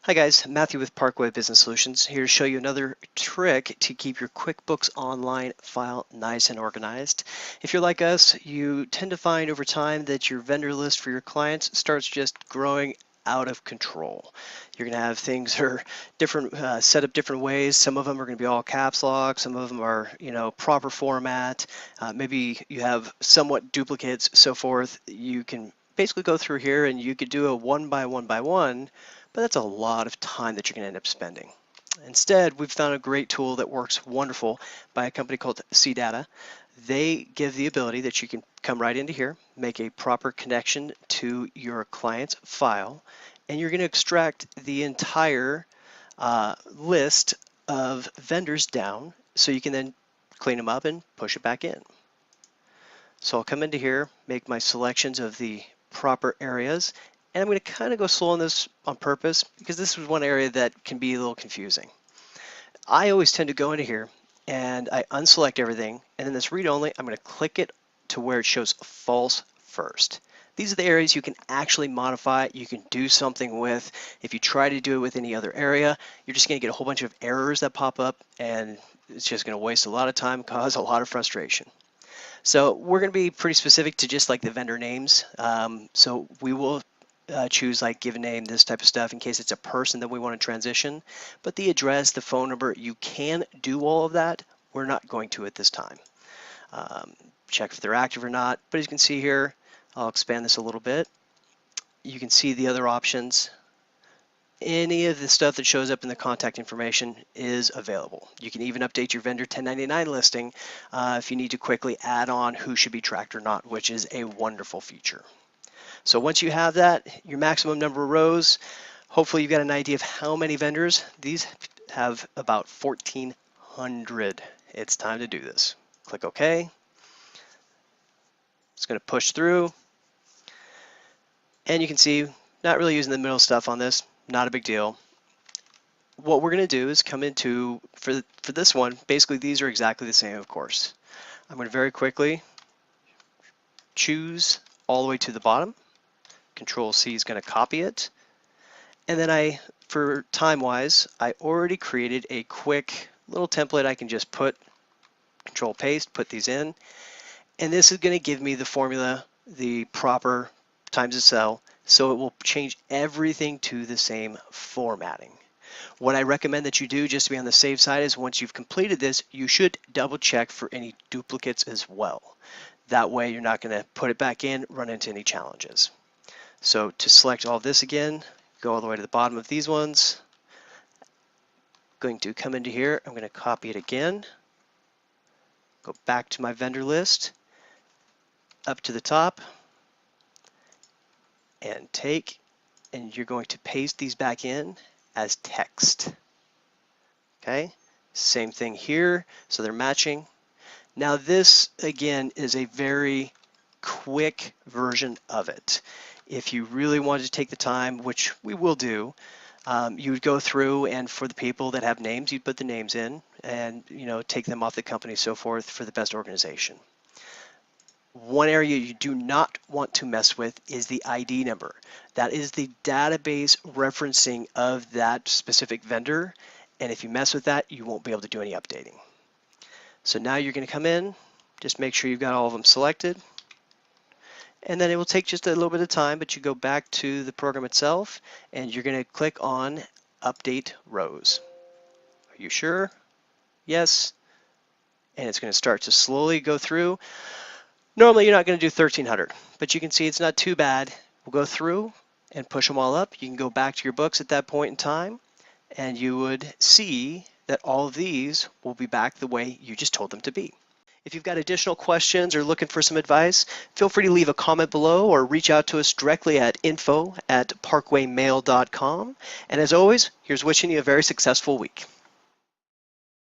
Hi guys, Matthew with Parkway Business Solutions here to show you another trick to keep your QuickBooks Online file nice and organized. If you're like us, you tend to find over time that your vendor list for your clients starts just growing out of control. You're going to have things that are different, set up different ways. Some of them are going to be all caps lock. Some of them are, proper format. Maybe you have somewhat duplicates, so forth. You can basically go through here and you could do a one by one, but that's a lot of time that you're going to end up spending. Instead, we've found a great tool that works wonderful by a company called CData. They give the ability that you can come right into here, make a proper connection to your client's file, and you're going to extract the entire list of vendors down so you can then clean them up and push it back in. So I'll come into here, make my selections of the proper areas, and I'm going to kind of go slow on this on purpose because this is one area that can be a little confusing. I always tend to go into here and I unselect everything, and in this read only, I'm going to click it to where it shows false first. These are the areas you can actually modify, you can do something with. If you try to do it with any other area, you're just going to get a whole bunch of errors that pop up, and it's just going to waste a lot of time, cause a lot of frustration. So we're going to be pretty specific to just like the vendor names. So we will choose like give a name, this type of stuff in case it's a person that we want to transition. But the address, the phone number, you can do all of that. We're not going to at this time. Check if they're active or not. But as you can see here, I'll expand this a little bit. You can see the other options. Any of the stuff that shows up in the contact information is available. You can even update your vendor 1099 listing if you need to quickly add on who should be tracked or not, which is a wonderful feature. So once you have that, your maximum number of rows, hopefully you've got an idea of how many vendors. These have about 1,400. It's time to do this. Click OK. It's going to push through. And you can see, not really using the middle stuff on this. Not a big deal. What we're going to do is come into, for this one, basically these are exactly the same, of course. I'm going to very quickly choose all the way to the bottom. Control C is going to copy it. And then for time-wise, I already created a quick little template I can just put, Control Paste, put these in. And this is going to give me the formula, the proper times a cell, so it will change everything to the same formatting. What I recommend that you do, just to be on the safe side, is once you've completed this, you should double check for any duplicates as well. That way you're not going to put it back in, run into any challenges. So to select all this again, go all the way to the bottom of these ones. Going to come into here, I'm going to copy it again. Go back to my vendor list, up to the top, and and you're going to paste these back in as text. Okay, same thing here, so they're matching. Now this again is a very quick version of it. If you really wanted to take the time, which we will do, you would go through, and for the people that have names, you'd put the names in and take them off the company, so forth, for the best organization. One area you do not want to mess with is the ID number. That is the database referencing of that specific vendor, and if you mess with that, you won't be able to do any updating. So now you're going to come in, just make sure you've got all of them selected, and then it will take just a little bit of time, but you go back to the program itself, and you're going to click on Update Rows. Are you sure? Yes. And it's going to start to slowly go through. Normally you're not going to do 1,300, but you can see it's not too bad. We'll go through and push them all up. You can go back to your books at that point in time, and you would see that all of these will be back the way you just told them to be. If you've got additional questions or looking for some advice, feel free to leave a comment below or reach out to us directly at info@parkwaymail.com. And as always, here's wishing you a very successful week.